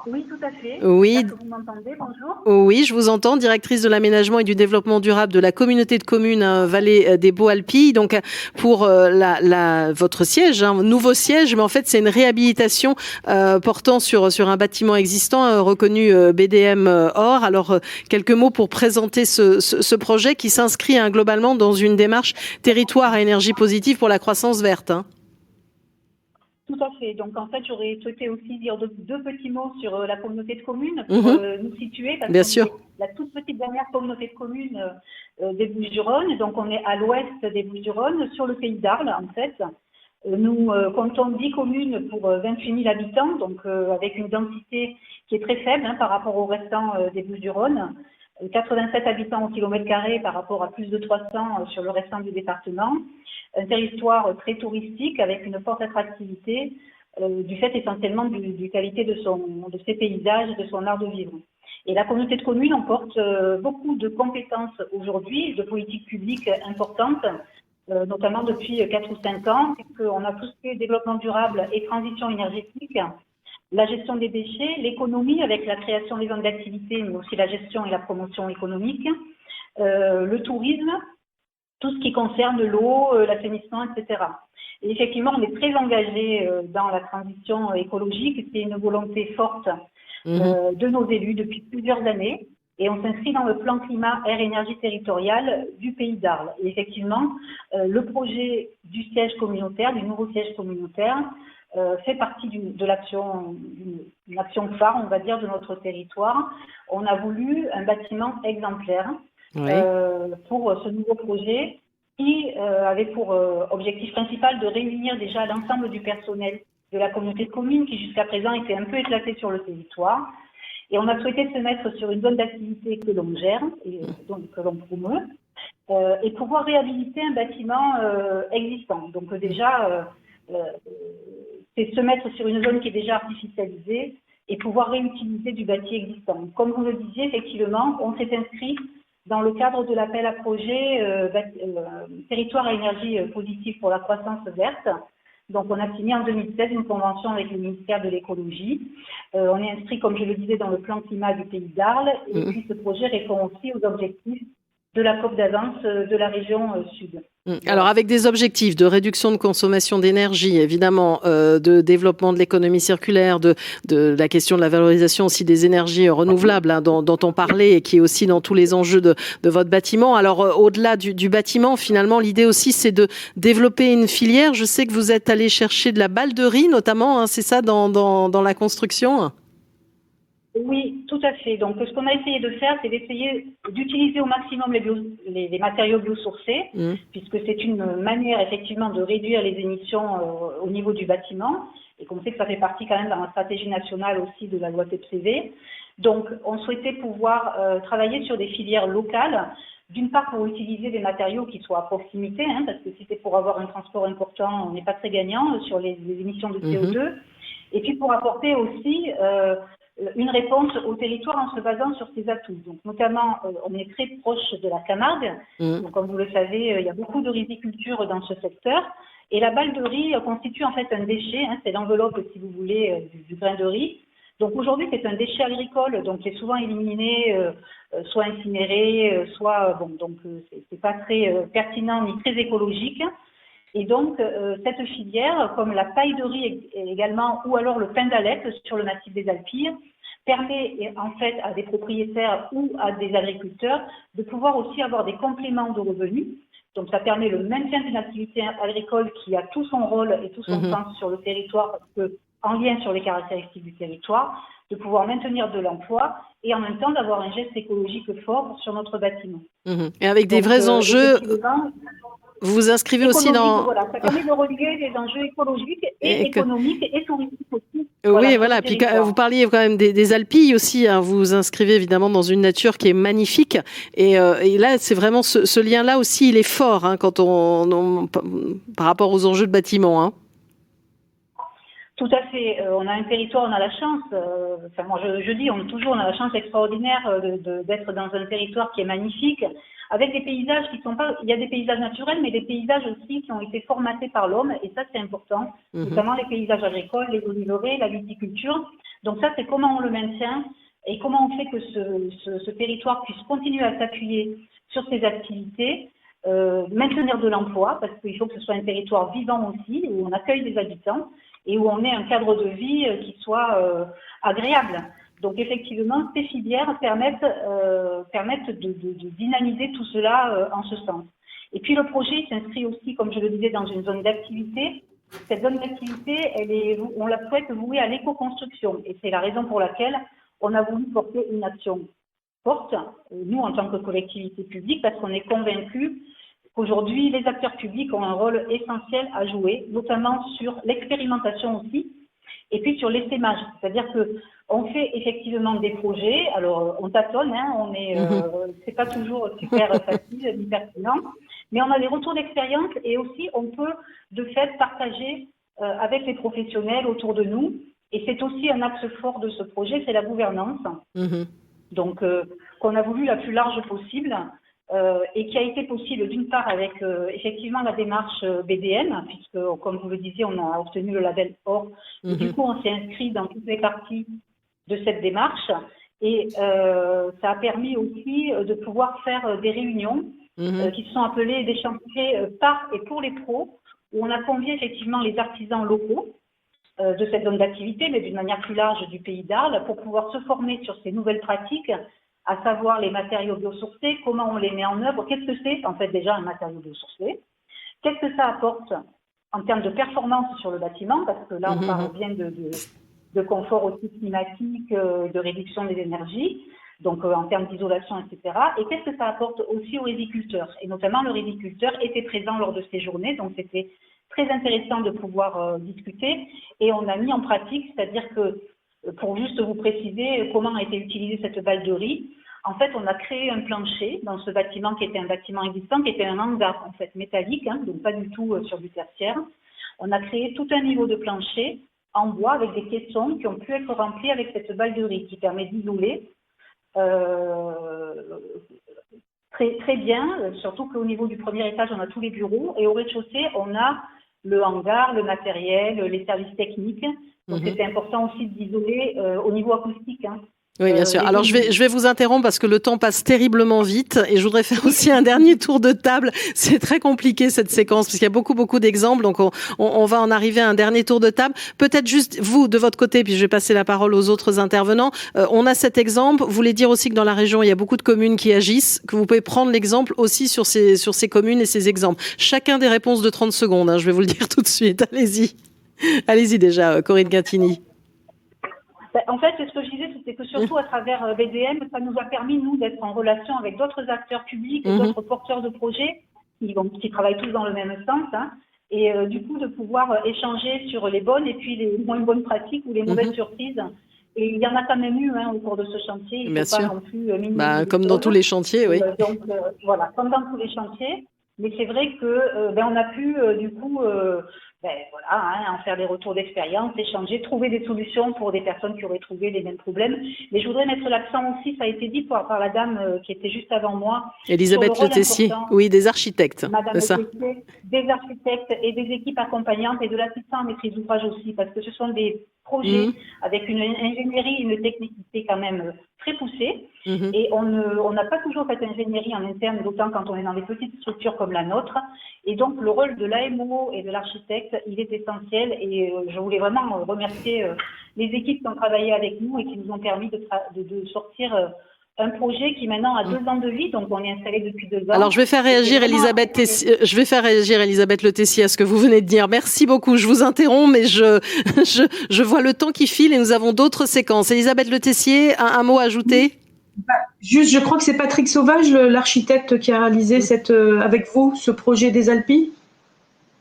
Speaker 6: Oui, tout à fait.
Speaker 2: Oui.
Speaker 6: J'espère que vous m'entendez. Bonjour.
Speaker 2: Oui, je vous entends, directrice de l'aménagement et du développement durable de la communauté de communes Vallée des Baux-Alpilles. Donc pour votre siège, nouveau siège, mais en fait c'est une réhabilitation portant sur un bâtiment existant reconnu BDM Or. Alors quelques mots pour présenter ce projet qui s'inscrit globalement dans une démarche territoire à énergie positive pour la croissance verte.
Speaker 6: Tout à fait. Donc, en fait, j'aurais souhaité aussi dire deux petits mots sur la communauté de communes pour nous situer. Parce
Speaker 2: Bien
Speaker 6: qu'on
Speaker 2: sûr.
Speaker 6: est la toute petite dernière communauté de communes des Bouches-du-Rhône. Donc, on est à l'ouest des Bouches-du-Rhône, sur le pays d'Arles, en fait. Nous comptons 10 communes pour 28 000 habitants, donc avec une densité qui est très faible par rapport au restant des Bouches-du-Rhône. 87 habitants au kilomètre carré par rapport à plus de 300 sur le restant du département. Un territoire très touristique avec une forte attractivité du fait essentiellement du qualité de ses paysages, de son art de vivre. Et la communauté de communes emporte beaucoup de compétences aujourd'hui, de politiques publiques importantes, notamment depuis 4 ou 5 ans, puisqu'on a tout ce qui est développement durable et transition énergétique, la gestion des déchets, l'économie avec la création des zones d'activité, mais aussi la gestion et la promotion économique, le tourisme, tout ce qui concerne l'eau, l'assainissement, etc. Et effectivement, on est très engagé dans la transition écologique. C'est une volonté forte de nos élus depuis plusieurs années. Et on s'inscrit dans le plan climat air énergie territorial du pays d'Arles. Et effectivement, le projet du siège communautaire, du nouveau siège communautaire, fait partie de l'action, une action phare, on va dire, de notre territoire. On a voulu un bâtiment exemplaire. Oui. Pour ce nouveau projet qui avait pour objectif principal de réunir déjà l'ensemble du personnel de la communauté de communes qui jusqu'à présent était un peu éclaté sur le territoire. Et on a souhaité se mettre sur une zone d'activité que l'on gère et donc que l'on promeut et pouvoir réhabiliter un bâtiment existant. Donc déjà, c'est se mettre sur une zone qui est déjà artificialisée et pouvoir réutiliser du bâti existant. Comme vous le disiez, effectivement, on s'est inscrit dans le cadre de l'appel à projet territoire à énergie positive pour la croissance verte. Donc, on a signé en 2016 une convention avec le ministère de l'écologie. On est inscrit, comme je le disais, dans le plan climat du pays d'Arles. Et puis, ce projet répond aussi aux objectifs de la COP d'Avance de la région sud.
Speaker 2: Alors avec des objectifs de réduction de consommation d'énergie, évidemment, de développement de l'économie circulaire, de la question de la valorisation aussi des énergies renouvelables dont on parlait et qui est aussi dans tous les enjeux de votre bâtiment. Alors au-delà du bâtiment, finalement, l'idée aussi c'est de développer une filière. Je sais que vous êtes allé chercher de la balderie notamment, c'est ça dans la construction ?
Speaker 6: Oui, tout à fait. Donc, ce qu'on a essayé de faire, c'est d'essayer d'utiliser au maximum les matériaux biosourcés, puisque c'est une manière, effectivement, de réduire les émissions au niveau du bâtiment, et qu'on sait que ça fait partie quand même dans la stratégie nationale aussi de la loi TEPCV. Donc, on souhaitait pouvoir travailler sur des filières locales, d'une part pour utiliser des matériaux qui soient à proximité, parce que si c'est pour avoir un transport important, on n'est pas très gagnant sur les émissions de CO2, et puis pour apporter aussi une réponse au territoire en se basant sur ses atouts. Donc, notamment, on est très proche de la Camargue. Donc, comme vous le savez, il y a beaucoup de riziculture dans ce secteur. Et la balle de riz constitue en fait un déchet. C'est l'enveloppe, si vous voulez, du grain de riz. Donc, aujourd'hui, c'est un déchet agricole, donc qui est souvent éliminé, soit incinéré, soit donc c'est pas très pertinent ni très écologique. Et donc, cette filière, comme la paille de riz également, ou alors le pain d'Alep sur le massif des Alpilles, permet en fait à des propriétaires ou à des agriculteurs de pouvoir aussi avoir des compléments de revenus. Donc, ça permet le maintien d'une activité agricole qui a tout son rôle et tout son sens sur le territoire, parce que, en lien sur les caractéristiques du territoire, de pouvoir maintenir de l'emploi et en même temps d'avoir un geste écologique fort sur notre bâtiment.
Speaker 2: Et avec des vrais enjeux... Vous vous inscrivez aussi dans...
Speaker 6: Voilà, ça permet de relier les enjeux écologiques et économiques et touristiques aussi.
Speaker 2: Oui, voilà. Puis vous parliez quand même des Alpilles aussi. Hein. Vous vous inscrivez évidemment dans une nature qui est magnifique. Et là, c'est vraiment ce lien-là aussi, il est fort hein, quand par rapport aux enjeux de bâtiment. Hein.
Speaker 6: Tout à fait. On a un territoire, on a la chance. Moi, je dis, on a la chance extraordinaire d'être dans un territoire qui est magnifique, avec des paysages qui sont pas. Il y a des paysages naturels, mais des paysages aussi qui ont été formatés par l'homme, et ça c'est important. Notamment les paysages agricoles, les oliveraies, la viticulture. Donc ça, c'est comment on le maintient et comment on fait que ce territoire puisse continuer à s'appuyer sur ces activités, maintenir de l'emploi, parce qu'il faut que ce soit un territoire vivant aussi, où on accueille des habitants et où on ait un cadre de vie qui soit agréable. Donc effectivement, ces filières permettent de dynamiser tout cela en ce sens. Et puis le projet s'inscrit aussi, comme je le disais, dans une zone d'activité. Cette zone d'activité, on la souhaite vouée à l'éco-construction. Et c'est la raison pour laquelle on a voulu porter une action forte, nous en tant que collectivité publique, parce qu'on est convaincus qu'aujourd'hui, les acteurs publics ont un rôle essentiel à jouer, notamment sur l'expérimentation aussi, et puis sur l'essaimage. C'est-à-dire que on fait effectivement des projets, alors on tâtonne, hein, c'est pas toujours super facile ni pertinent, mais on a des retours d'expérience et aussi on peut de fait partager avec les professionnels autour de nous. Et c'est aussi un axe fort de ce projet, c'est la gouvernance. Donc qu'on a voulu la plus large possible. Et qui a été possible d'une part avec effectivement la démarche BDM, puisque comme vous le disiez, on a obtenu le label Or. Et du coup, on s'est inscrit dans toutes les parties de cette démarche et ça a permis aussi de pouvoir faire des réunions qui sont appelées des chantiers par et pour les pros, où on a convié effectivement les artisans locaux de cette zone d'activité, mais d'une manière plus large du pays d'Arles, pour pouvoir se former sur ces nouvelles pratiques, à savoir les matériaux biosourcés, comment on les met en œuvre, qu'est-ce que c'est en fait déjà un matériau biosourcé, qu'est-ce que ça apporte en termes de performance sur le bâtiment, parce que là on parle bien de confort aussi climatique, de réduction des énergies, donc en termes d'isolation, etc. Et qu'est-ce que ça apporte aussi aux riziculteurs, et notamment le riziculteur était présent lors de ces journées, donc c'était très intéressant de pouvoir discuter, et on a mis en pratique, c'est-à-dire que pour juste vous préciser comment a été utilisée cette balle de riz, en fait, on a créé un plancher dans ce bâtiment qui était un bâtiment existant, qui était un hangar en fait métallique, hein, donc pas du tout sur du tertiaire. On a créé tout un niveau de plancher en bois avec des caissons qui ont pu être remplis avec cette balle de riz qui permet d'isoler très, très bien, surtout qu'au niveau du premier étage, on a tous les bureaux et au rez-de-chaussée, on a le hangar, le matériel, les services techniques. Donc c'était important aussi d'isoler au niveau acoustique. Hein.
Speaker 2: Oui, bien sûr. Alors, je vais vous interrompre parce que le temps passe terriblement vite et je voudrais faire aussi un dernier tour de table. C'est très compliqué, cette séquence, parce qu'il y a beaucoup d'exemples. Donc, on va en arriver à un dernier tour de table. Peut-être juste vous, de votre côté, puis je vais passer la parole aux autres intervenants. On a cet exemple. Vous voulez dire aussi que dans la région, il y a beaucoup de communes qui agissent, que vous pouvez prendre l'exemple aussi sur ces communes et ces exemples. Chacun des réponses de 30 secondes, hein, je vais vous le dire tout de suite. Allez-y. Allez-y déjà, Corinne Ghintigny.
Speaker 6: En fait, ce que je disais, c'était que surtout à travers BDM, ça nous a permis, nous, d'être en relation avec d'autres acteurs publics et d'autres porteurs de projets qui travaillent tous dans le même sens, hein, et du coup, de pouvoir échanger sur les bonnes et puis les moins bonnes pratiques ou les mauvaises surprises. Et il y en a quand même eu au cours de ce chantier. Il ne faut pas non plus
Speaker 2: comme dans tous les chantiers, oui.
Speaker 6: Donc, voilà, comme dans tous les chantiers. Mais c'est vrai que on a pu, du coup... en faire des retours d'expérience, échanger, trouver des solutions pour des personnes qui auraient trouvé les mêmes problèmes. Mais je voudrais mettre l'accent aussi, ça a été dit par la dame qui était juste avant moi.
Speaker 2: Elisabeth Le Tessier, oui, des architectes.
Speaker 6: Madame Le Tessier, des architectes et des équipes accompagnantes et de l'assistant en maîtrise d'ouvrage aussi, parce que ce sont des projets avec une ingénierie, une technicité quand même très poussée. Et on n'a pas toujours cette ingénierie en interne, d'autant quand on est dans des petites structures comme la nôtre. Et donc, le rôle de l'AMO et de l'architecte, il est essentiel. Et je voulais vraiment remercier les équipes qui ont travaillé avec nous et qui nous ont permis de sortir un projet qui maintenant a 2 ans de vie, donc on est installé depuis 2 ans.
Speaker 2: Alors je vais faire réagir Elisabeth Le Tessier à ce que vous venez de dire. Merci beaucoup. Je vous interromps, mais je vois le temps qui file et nous avons d'autres séquences. Elisabeth Le Tessier, un mot à ajouter ?
Speaker 5: Juste, je crois que c'est Patrick Sauvage, l'architecte, qui a réalisé avec vous ce projet des Alpilles.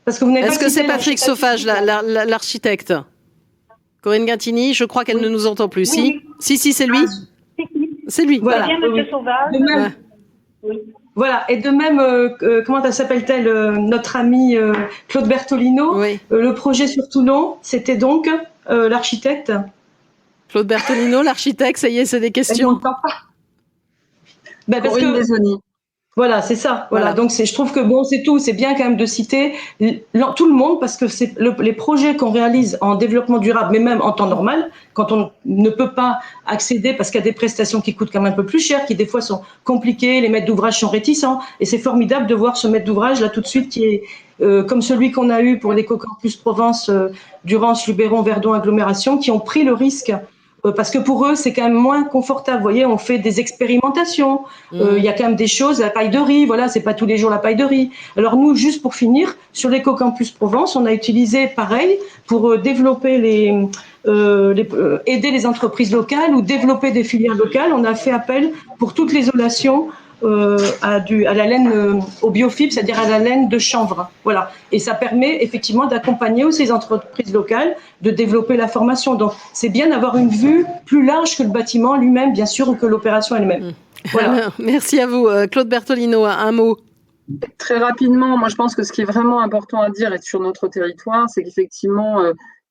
Speaker 5: Parce que vous n'avez
Speaker 2: Est-ce que c'est Patrick Sauvage, l'architecte? Corinne Gintini, je crois qu'elle ne nous entend plus.
Speaker 6: Oui.
Speaker 2: Si, c'est lui. C'est lui.
Speaker 5: Voilà.
Speaker 6: Bien, Monsieur Sauvage.
Speaker 5: De même,
Speaker 6: Oui.
Speaker 5: voilà. Et de même, comment s'appelle-t-elle, notre ami Claude Bertolino.
Speaker 2: Oui.
Speaker 5: Le projet sur Toulon, c'était donc l'architecte.
Speaker 2: Claude Bertolino, l'architecte, ça y est, c'est des questions.
Speaker 5: Parce
Speaker 4: Corinne
Speaker 5: que
Speaker 4: Maisoni.
Speaker 5: voilà, c'est ça. Voilà.
Speaker 2: Voilà.
Speaker 5: Donc je trouve que bon, c'est tout. C'est bien quand même de citer tout le monde, parce que c'est les projets qu'on réalise en développement durable, mais même en temps normal, quand on ne peut pas accéder parce qu'il y a des prestations qui coûtent quand même un peu plus cher, qui des fois sont compliquées, les maîtres d'ouvrage sont réticents, et c'est formidable de voir ce maître d'ouvrage là tout de suite qui est comme celui qu'on a eu pour l'Ecocampus Provence, Durance, Luberon, Verdon, agglomération, qui ont pris le risque. Parce que pour eux, c'est quand même moins confortable. Vous voyez, on fait des expérimentations. Il y a quand même des choses, la paille de riz, voilà, c'est pas tous les jours la paille de riz. Alors nous, juste pour finir, sur l'Ecocampus Provence, on a utilisé pareil pour développer aider les entreprises locales ou développer des filières locales. On a fait appel pour toute l'isolation à la laine au biofibre, c'est-à-dire à la laine de chanvre. Voilà. Et ça permet effectivement d'accompagner aussi ces entreprises locales, de développer la formation. Donc, c'est bien d'avoir une vue plus large que le bâtiment lui-même, bien sûr, ou que l'opération elle-même. Voilà.
Speaker 2: Merci à vous. Claude Bertolino, un mot.
Speaker 4: Très rapidement, moi je pense que ce qui est vraiment important à dire et sur notre territoire, c'est qu'effectivement,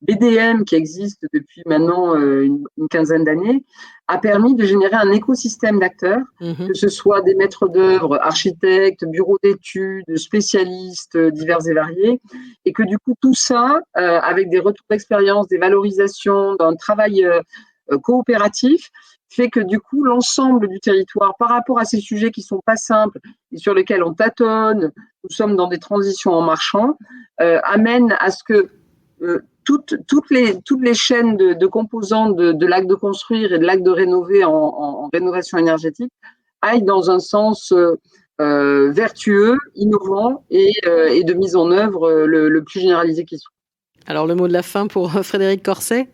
Speaker 4: BDM, qui existe depuis maintenant une quinzaine d'années, a permis de générer un écosystème d'acteurs, que ce soit des maîtres d'œuvre, architectes, bureaux d'études, spécialistes divers et variés, et que du coup tout ça, avec des retours d'expérience, des valorisations, d'un travail coopératif, fait que du coup l'ensemble du territoire, par rapport à ces sujets qui sont pas simples et sur lesquels on tâtonne, nous sommes dans des transitions en marchant, amène à ce que toutes les chaînes de composants de l'acte de construire et de l'acte de rénover en rénovation énergétique aillent dans un sens vertueux, innovant et de mise en œuvre le plus généralisé qui soit.
Speaker 2: Alors le mot de la fin pour Frédéric Corset.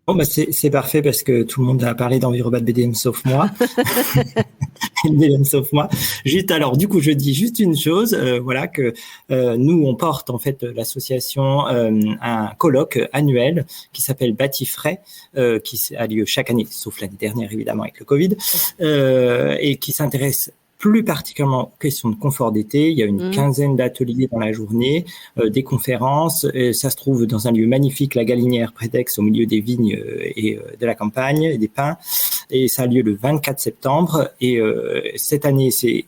Speaker 3: Bon, bah c'est parfait parce que tout le monde a parlé d'Envirobat BDM sauf moi. BDM sauf moi. Juste alors, du coup, je dis juste une chose, voilà que nous on porte en fait l'association un colloque annuel qui s'appelle Bâti-Frais, qui a lieu chaque année, sauf l'année dernière évidemment avec le Covid, et qui s'intéresse plus particulièrement aux questions de confort d'été. Il y a une quinzaine d'ateliers dans la journée, des conférences. Ça se trouve dans un lieu magnifique, la Galinière, près d'Aix, au milieu des vignes et de la campagne et des pins. Et ça a lieu le 24 septembre. Et cette année, c'est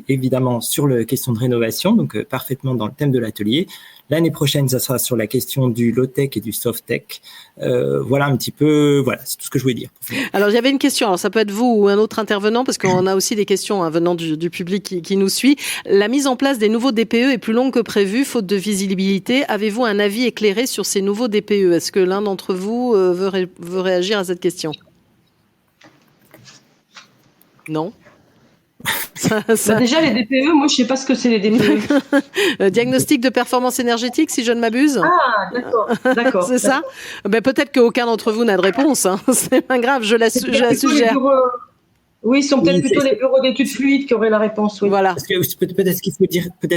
Speaker 3: évidemment sur la question de rénovation, donc parfaitement dans le thème de l'atelier. L'année prochaine, ça sera sur la question du low-tech et du soft-tech. Voilà un petit peu, voilà, c'est tout ce que je voulais dire.
Speaker 2: Alors, il y avait une question, alors ça peut être vous ou un autre intervenant, parce qu'on a aussi des questions venant du public qui nous suit. La mise en place des nouveaux DPE est plus longue que prévu, faute de visibilité. Avez-vous un avis éclairé sur ces nouveaux DPE? Est-ce que l'un d'entre vous veut réagir à cette question? Non?
Speaker 5: Déjà, les DPE, moi, je sais pas ce que c'est les DPE.
Speaker 2: Diagnostic de performance énergétique, si je ne m'abuse.
Speaker 5: Ah, d'accord.
Speaker 2: C'est ça. Peut-être qu'aucun d'entre vous n'a de réponse. Hein. C'est pas grave, je la suggère.
Speaker 5: Oui, ce sont peut-être plutôt les bureaux d'études fluides qui auraient la réponse. Oui.
Speaker 2: Voilà.
Speaker 3: Parce que peut-être ce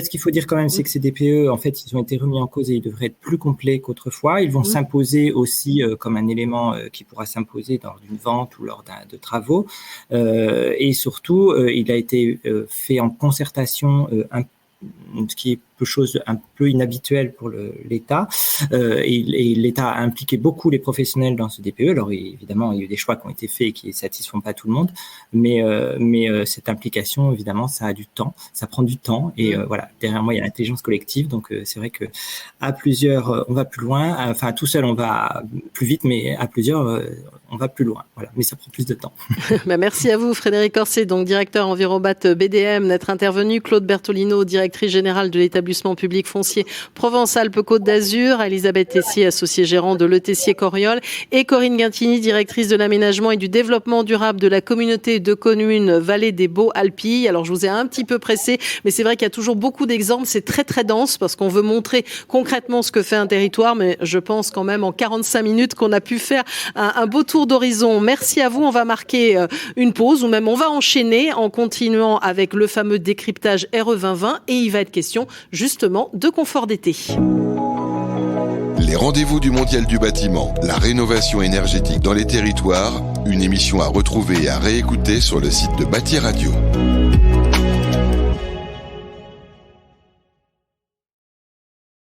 Speaker 3: qu'il faut dire quand même, c'est que ces DPE, en fait, ils ont été remis en cause et ils devraient être plus complets qu'autrefois. Ils vont s'imposer aussi comme un élément qui pourra s'imposer lors d'une vente ou lors de travaux. Et surtout, il a été fait en concertation ce qui est chose un peu inhabituelle pour l'État. Et l'État a impliqué beaucoup les professionnels dans ce DPE. Alors évidemment, il y a eu des choix qui ont été faits et qui ne satisfont pas tout le monde. Mais cette implication, évidemment, ça a du temps. Ça prend du temps. Et voilà, derrière moi, il y a l'intelligence collective. Donc c'est vrai que à plusieurs, on va plus loin. Enfin, tout seul, on va plus vite, mais à plusieurs, on va plus loin. Voilà, mais ça prend plus de temps.
Speaker 2: Merci à vous, Frédéric Corset, donc directeur Envirobat BDM, d'être intervenu. Claude Bertolino, directrice générale de l'établissement l'établissement public foncier Provence-Alpes-Côte d'Azur, Elisabeth Tessier, associée gérante de Le Tessier-Corriol, et Corinne Guintini, directrice de l'aménagement et du développement durable de la communauté de communes Vallée des Baux-Alpilles. Alors, je vous ai un petit peu pressé, mais c'est vrai qu'il y a toujours beaucoup d'exemples. C'est très, très dense parce qu'on veut montrer concrètement ce que fait un territoire, mais je pense quand même en 45 minutes qu'on a pu faire un beau tour d'horizon. Merci à vous. On va marquer une pause ou même on va enchaîner en continuant avec le fameux décryptage RE 2020 et il va être question justement de confort d'été.
Speaker 1: Les rendez-vous du Mondial du bâtiment, la rénovation énergétique dans les territoires, une émission à retrouver et à réécouter sur le site de Bâti Radio.